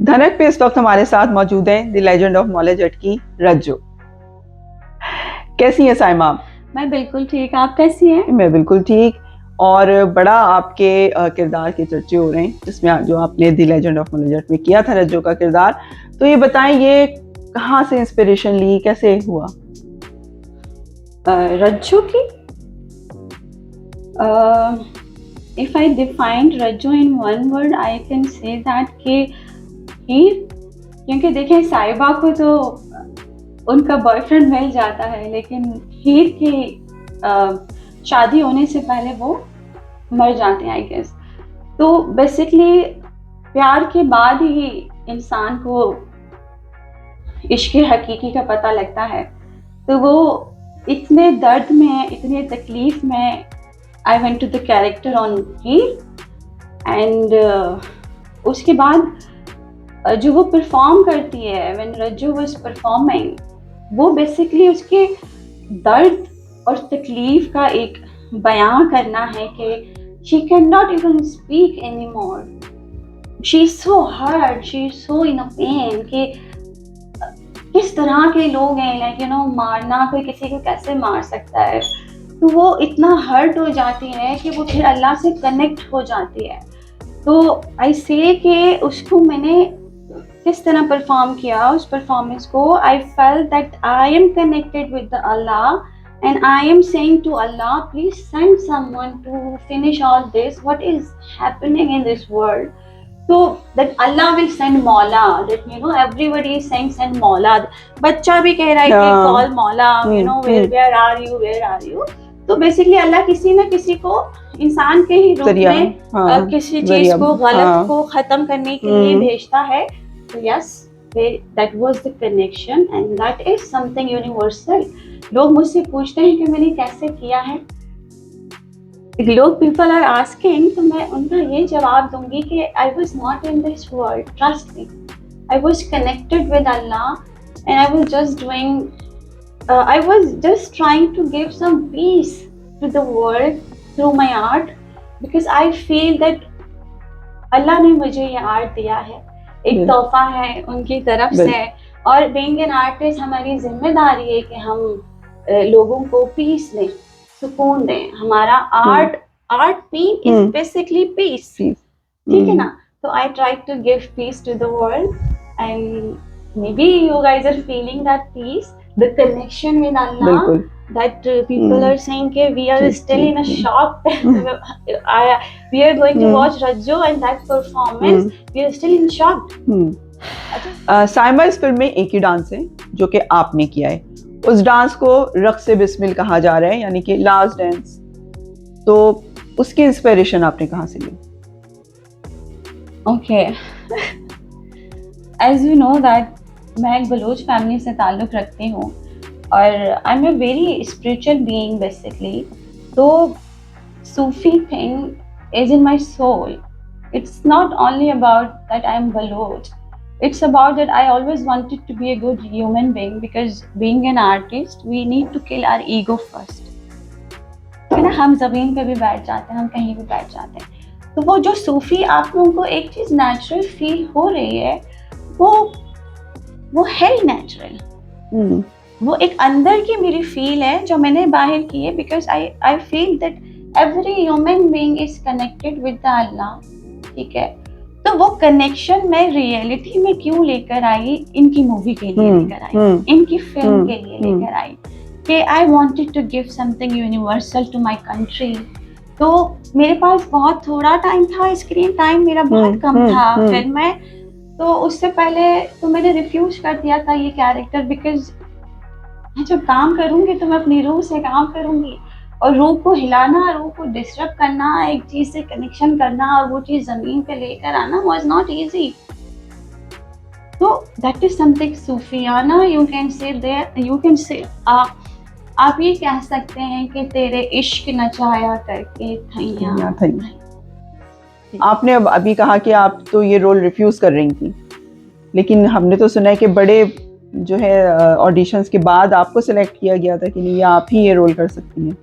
धनक पे इस वक्त हमारे साथ मौजूद हैं द लेजेंड ऑफ मौलाजट की रज्जो। कैसी हैं साइमा आप? मैं बिल्कुल ठीक। आप कैसी हैं? मैं बिल्कुल ठीक। और बड़ा आपके किरदार के चर्चे हो रहे हैं जिसमें जो आपने द लेजेंड ऑफ मौलाजट में किया था रज्जो का किरदार। तो ये बताएं, ये कहाँ से इंस्पिरेशन ली, कैसे हुआ? रज्जू की if I defined Rajju in one word I can say that कि हीर। क्योंकि देखें, साहिबा को तो उनका बॉयफ्रेंड मिल जाता है, लेकिन हीर की शादी होने से पहले वो मर जाते हैं आई गेस। तो बेसिकली प्यार के बाद ही इंसान को इश्क हकीकी का पता लगता है। तो वो इतने दर्द में, इतने तकलीफ में, I went to the character on Heer and उसके बाद जो वो परफॉर्म करती है, व्हेन रज्जू वाज परफॉर्मिंग, वो बेसिकली उसके दर्द और तकलीफ का एक बयां करना है कि she can not even speak any more, she is so hurt, she is so in a pain कि किस तरह के लोग हैं, लाइक मारना, कोई किसी को कैसे मार सकता है। तो वो इतना हर्ट हो जाती है कि वो फिर अल्लाह से कनेक्ट हो जाती है। तो आई से कि उसको मैंने किस तरह परफॉर्म किया, उस परफॉर्मेंस को, I felt that I am connected with Allah and I am saying to Allah, please send someone to finish all this, what is happening in this world. So that Allah will send Maula, that everybody is saying send Maula. बच्चा भी कह रहा है कि call Maula, where are you, where are you. तो basically अल्लाह किसी न किसी को इंसान के ही रूप में किसी चीज को, गलत को खत्म करने के लिए भेजता है। तो yes, that was the connection and that is something universal. लोग मुझसे पूछते हैं कि मैंने कैसे किया है, लोग पीपल आर आस्किंग, तो मैं उनका ये जवाब दूंगी कि I was not in this world, trust me, I was connected with Allah and I was just doing, I was just trying to give some peace to the world through my art, because I feel that Allah ने मुझे ये art दिया है, एक तोहफा है उनकी तरफ से। और बीइंग एन आर्टिस्ट हमारी जिम्मेदारी है कि हम लोगों को पीस दें, सुकून दें। हमारा art mean is basically peace, ठीक है ना। तो I try to give peace to the world and may be you guys are feeling that peace, the connection with Allah, that people are saying कि we are still in a shock. We are going to watch Rajjo and that performance, we are still in shock. Saima, इस film में एक ही dance है जो कि आपने किया है, उस डांस को रक्स बिस्मिल कहा जा रहा है, यानी कि लास्ट डांस। तो उसकी इंस्पिरेशन आपने कहाँ से ली? Okay, as you know that मैं एक बलोच फैमिली से ताल्लुक़ रखती हूँ और I am a very spiritual being basically. तो Sufi thing is in my soul. It's not only about that I am Baloch, it's about that I always wanted to be a good human being, because being an artist we need to kill our ego first, है ना। हम ज़मीन पे भी बैठ जाते हैं, हम कहीं भी बैठ जाते हैं। तो वो जो सूफी आप लोगों को एक चीज़ नेचुरल फील हो रही है, वो है ही नेचुरल। वो एक अंदर की मेरी फील है जो मैंने बाहर की है, because I feel that every human being is connected with the Allah, ठीक है। तो वो कनेक्शन मैं रियलिटी में क्यों लेकर आई, इनकी मूवी के लिए लेकर आई, इनकी फिल्म के लिए लेकर आई, कि I wanted to give something universal to my country. तो मेरे पास बहुत थोड़ा टाइम था, स्क्रीन टाइम मेरा बहुत कम था फिल्म में। तो उससे पहले तो मैंने रिफ्यूज कर दिया था ये कैरेक्टर, बिकॉज मैं जब काम करूंगी तो मैं अपनी रूह से काम करूंगी, और रूह को हिलाना, रूह को डिस्टर्ब करना, एक चीज से कनेक्शन करना और वो चीज जमीन पे लेकर आना वाज नॉट इजी। तो दैट इज समथिंग सूफियाना, you can say there, you can say आप ये कह सकते हैं कि तेरे इश्क नचाया करके थैया थैया। आपने अब अभी कहा कि आप तो ये रोल रिफ्यूज कर रही थी, लेकिन हमने तो सुना है कि बड़े जो है ऑडिशंस के बाद आपको सिलेक्ट किया गया था कि नहीं, आप ही ये रोल कर सकती हैं।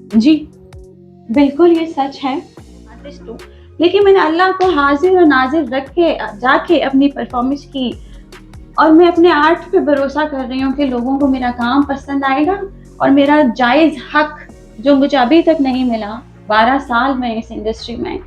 जी बिल्कुल, ये सच है। आर्टिस्ट हूँ लेकिन मैंने अल्लाह को हाजिर और नाजिर रख के जाके अपनी परफॉर्मेंस की, और मैं अपने आर्ट पे भरोसा कर रही हूँ कि लोगों को मेरा काम पसंद आएगा, और मेरा जायज़ हक जो मुझे अभी तक नहीं मिला, 12 साल में इस इंडस्ट्री में,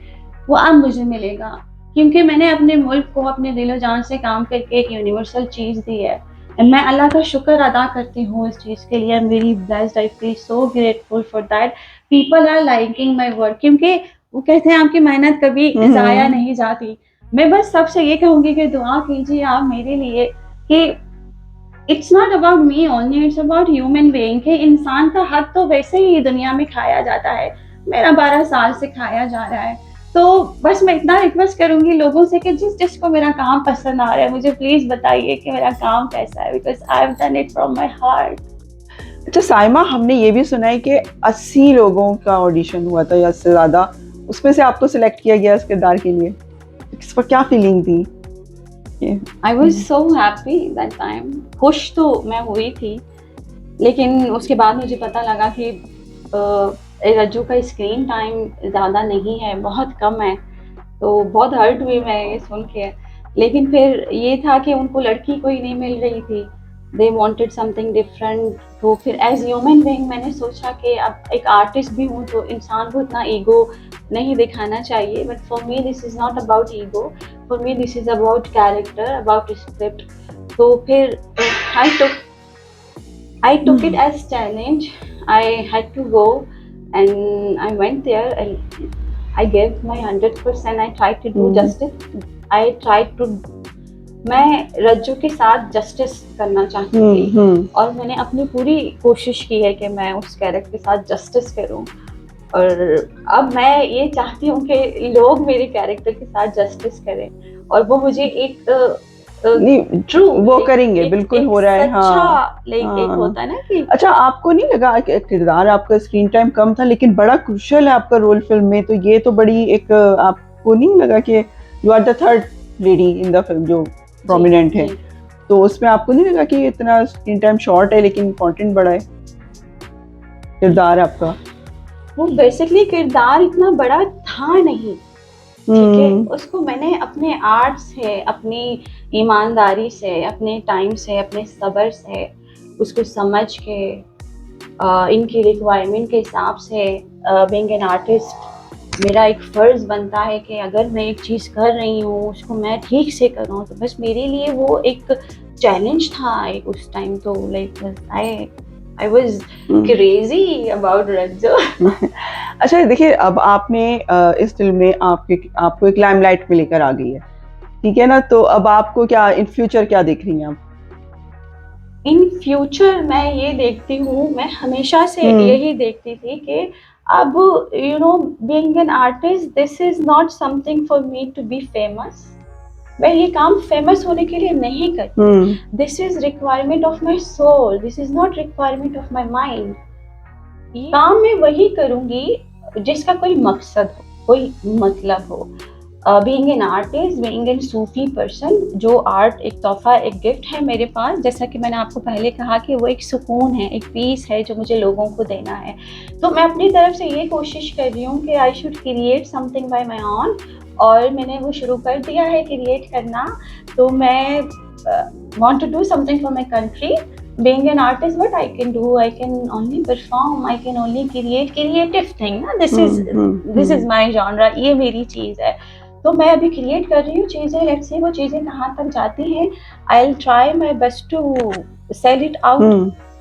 वो अब मुझे मिलेगा, क्योंकि मैंने अपने मुल्क को अपने दिलो जान से काम करके एक यूनिवर्सल चीज़ दी है। मैं अल्लाह का शुक्र अदा करती हूँ इस चीज़ के लिए। I am very blessed, I feel so grateful for that people are liking my work, क्योंकि वो कहते हैं आपकी मेहनत कभी ज़ाया नहीं जाती। मैं बस सबसे ये कहूँगी कि दुआ कीजिए आप मेरे लिए कि it's not about me only, it's about human being, कि इंसान का हक तो वैसे ही दुनिया में खाया जाता है, मेरा 12 साल से खाया जा रहा है। तो बस मैं इतना रिक्वेस्ट करूंगी लोगों से कि जिसको मेरा काम पसंद आ रहा है मुझे प्लीज बताइए कि मेरा काम कैसा है, because I have done it from my heart. अच्छा साइमा, हमने ये भी सुना है कि 80 लोगों का ऑडिशन हुआ था या उससे ज़्यादा, उसमें से आपको सिलेक्ट किया गया इस किरदार के लिए, इस पर क्या फीलिंग थी? I was so happy that time. खुश तो मैं हुई थी, लेकिन उसके बाद मुझे पता लगा कि रज्जू का स्क्रीन टाइम ज़्यादा नहीं है, बहुत कम है। तो बहुत हर्ट हुई मैं ये सुन के। लेकिन फिर ये था कि उनको लड़की कोई नहीं मिल रही थी, दे वांटेड समथिंग डिफरेंट। तो फिर एज ह्यूमन बीइंग मैंने सोचा कि अब एक आर्टिस्ट भी हूँ तो इंसान को इतना ईगो नहीं दिखाना चाहिए, but for me this is not about ego, for me this is about character, about script. तो फिर आई टुक it as challenge. I had to go and I went there and I gave my 100%. I tried to do justice. I tried to, मैं रज्जू के साथ justice करना चाहती थी और मैंने अपनी पूरी कोशिश की है कि मैं उस कैरेक्टर के साथ जस्टिस करूं। और अब मैं ये चाहती हूँ कि लोग मेरे कैरेक्टर के साथ जस्टिस करें और वो मुझे एक ट्रू वो करेंगे, बिल्कुल हो रहा है। हाँ, एक होता है ना कि अच्छा आपको नहीं लगा कि किरदार आपका स्क्रीन टाइम कम था लेकिन बड़ा क्रूशियल है आपका रोल फिल्म में, तो ये तो बड़ी एक, आपको नहीं लगा कि you are the third lady in the film जो प्रोमिनेंट है, तो उसमें आपको नहीं लगा कि इतना स्क्रीन टाइम शॉर्ट है लेकिन कंटेंट बड़ा है किरदार आपका? वो बेसिकली किरदार इतना बड़ा था नहीं, ठीक है, उसको मैंने अपने आर्ट से, अपनी ईमानदारी से, अपने टाइम से, अपने सब्र से उसको समझ के इनकी रिक्वायरमेंट के हिसाब से, बीइंग एन आर्टिस्ट मेरा एक फ़र्ज़ बनता है कि अगर मैं एक चीज़ कर रही हूँ उसको मैं ठीक से करूँ। तो बस मेरे लिए वो एक चैलेंज था एक उस टाइम। तो like I was crazy about रज्जू। अच्छा देखिए, अब आपने इस फिल्म में आपको एक लाइमलाइट में लेकर आ गई है, ठीक है ना, तो अब आपको क्या इन फ्यूचर क्या देख रही हैं आप? इन फ्यूचर मैं ये देखती हूँ, मैं हमेशा से यही देखती थी कि अब you know being an artist this is not something for me to be famous. मैं ये काम फेमस होने के लिए नहीं करती। This is requirement of my soul, this is not requirement of my mind. काम मैं वही करूँगी जिसका कोई मकसद हो, कोई मतलब हो। Being an artist, being an Sufi person, जो आर्ट एक तोहफा, एक गिफ्ट है मेरे पास, जैसा कि मैंने आपको पहले कहा कि वो एक सुकून है, एक पीस है जो मुझे लोगों को देना है। तो मैं अपनी तरफ से ये कोशिश कर रही हूँ कि I should create something bye my own, और मैंने वो शुरू कर दिया है क्रिएट करना। तो मैं want to do something for my country, being an artist, what I can do, I can only perform, I can only create creative thing ना, this is my genre, ये मेरी चीज़ है। तो मैं अभी क्रिएट कर रही हूँ चीज़ें, लेट्स सी वो चीज़ें कहाँ तक जाती हैं। I'll try my best to sell it out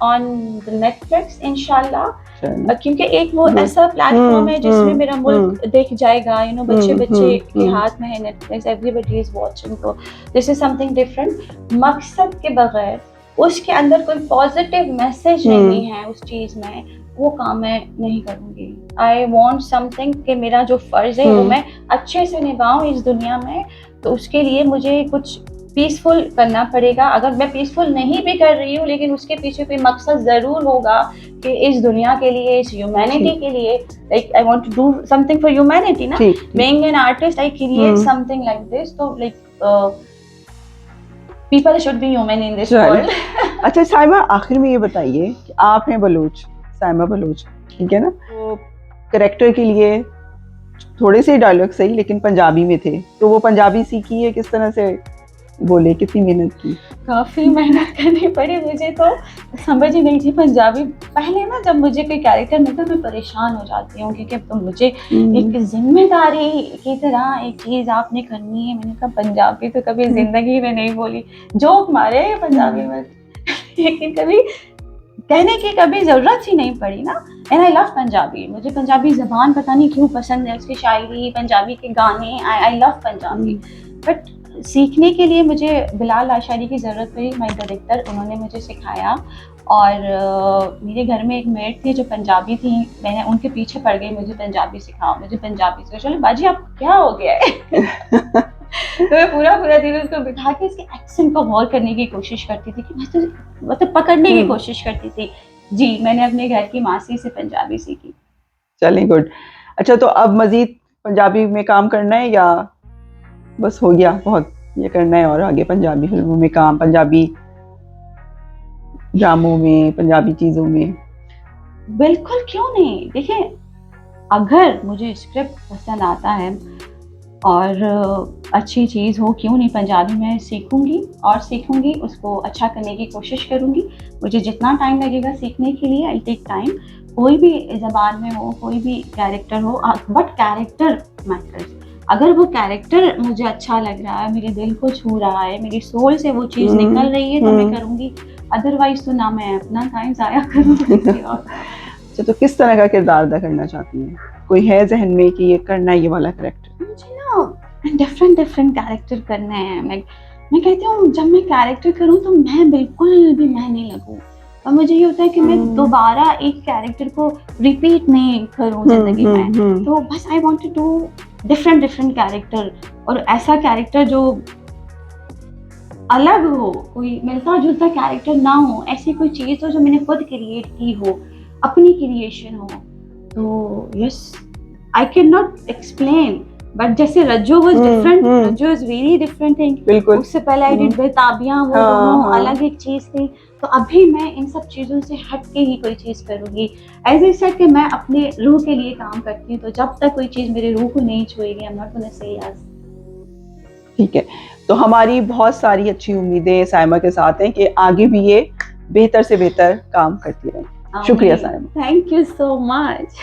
on the Netflix इंशाल्लाह, क्योंकि एक वो ऐसा प्लेटफॉर्म है जिसमें मेरा मुल्क देख जाएगा, यू नो, बच्चे बच्चे के हाथ में है नेटफ्लिक्स, एवरीबॉडी इज वाचिंग। तो दिस इज समथिंग डिफरेंट। मकसद के बगैर, उसके अंदर कोई पॉजिटिव मैसेज नहीं है उस चीज़ में, वो काम मैं नहीं करूँगी। आई वॉन्ट समथिंग कि मेरा जो फ़र्ज़ है वो मैं अच्छे से निभाऊँ इस दुनिया में। तो उसके लिए मुझे कुछ पीसफुल करना पड़ेगा। अगर मैं पीसफुल नहीं भी कर रही हूँ लेकिन उसके पीछे कोई मकसद ज़रूर होगा कि इस दुनिया के लिए, इस ह्यूमैनिटी के लिए, like I want to do something for humanity ना। Being an artist I create something like this, तो like people should be human in this world. अच्छा साइमा, आखिर में ये बताइए कि आप हैं बलूच, साइमा बलूच, ठीक है ना, तो कैरेक्टर के लिए थोड़े से डायलॉग सही लेकिन पंजाबी में थे, तो वो पंजाबी सीखी है किस तरह से बोले, कितनी मेहनत की? काफी मेहनत करनी पड़ी मुझे, तो समझ ही नहीं थी पंजाबी। पहले ना जब मुझे कोई कैरेक्टर मिलता है मैं परेशान हो जाती हूँ, क्योंकि तो मुझे एक जिम्मेदारी की तरह एक चीज आपने करनी है। मैंने कहा पंजाबी तो कभी जिंदगी में नहीं बोली, जोक मारे पंजाबी में लेकिन कभी कहने की कभी जरूरत ही नहीं पड़ी ना। एंड आई लव पंजाबी, मुझे पंजाबी जबान पता नहीं क्यों पसंद है, उसकी शायरी, पंजाबी के गाने, आई लव पंजाबी। बट सीखने के लिए मुझे बिलाल आशारी की ज़रूरत पड़ी, माय डायरेक्टर, उन्होंने मुझे सिखाया। और मेरे घर में एक मेड थी जो पंजाबी थी, मैंने उनके पीछे पड़ गई, मुझे पंजाबी सिखाओ, मुझे पंजाबी सिखाओ। चलो बाजी आपको क्या हो गया है तो मैं पूरा दिन उसको बिठा के इसके एक्सेंट को गौर करने की कोशिश करती थी, कि मैं तो मतलब पकड़ने की कोशिश करती थी। जी, मैंने अपने घर की मासी से पंजाबी सीखी। चलिए गुड। अच्छा, तो अब मजीद पंजाबी में काम करना है या बस हो गया बहुत ये करना है, और आगे पंजाबी फिल्मों में काम, पंजाबी ड्रामों में, पंजाबी चीज़ों में? बिल्कुल, क्यों नहीं। देखिए, अगर मुझे स्क्रिप्ट पसंद आता है और अच्छी चीज़ हो, क्यों नहीं पंजाबी में सीखूंगी, और सीखूंगी उसको अच्छा करने की कोशिश करूंगी। मुझे जितना टाइम लगेगा सीखने के लिए, आई टेक टाइम। कोई भी ज़बान में हो, कोई भी कैरेक्टर हो, बट कैरेक्टर मैटर्स। अगर वो कैरेक्टर मुझे अच्छा लग रहा है, मेरे दिल को छू रहा है, मेरी सोल से वो चीज़ निकल रही है, तो मैं करूँगी। अदरवाइज तो ना मैं अपना टाइम ज़ाया करूँगी। अच्छा, तो किस तरह का किरदार अदा करना चाहती हैं? कोई है जहन में कि ये करना है ये वाला कैरेक्टर? मुझे ना डिफरेंट कैरेक्टर करने हैं। मैं कहती हूँ जब मैं कैरेक्टर करूँ तो मैं बिल्कुल भी मैं नहीं लगूँ, और मुझे ये होता है कि मैं दोबारा एक कैरेक्टर को रिपीट नहीं करूँ जिंदगी में। तो बस I want to do different character, और ऐसा कैरेक्टर जो अलग हो, कोई मिलता जुलता कैरेक्टर ना हो, ऐसी कोई चीज़ हो जो मैंने खुद क्रिएट की हो, अपनी क्रिएशन हो। तो yes, I can not explain, but जैसे Rajju was different, Rajju is very different thing. बिल्कुल। उससे पहले आई डिड बेताबियां, वो दोनों अलग एक चीज थी। तो अभी मैं इन सब चीजों से हट के ही कोई चीज करूंगी। एज आई सेड कि मैं अपने रूह के लिए काम करती हूँ, तो जब तक कोई चीज मेरे रूह को नहीं छुएगी, I am not gonna say yes. ठीक है, तो हमारी बहुत सारी अच्छी उम्मीदें साइमा के साथ हैं कि आगे भी ये बेहतर से बेहतर काम करती रहें। शुक्रिया Saima. Thank you so much.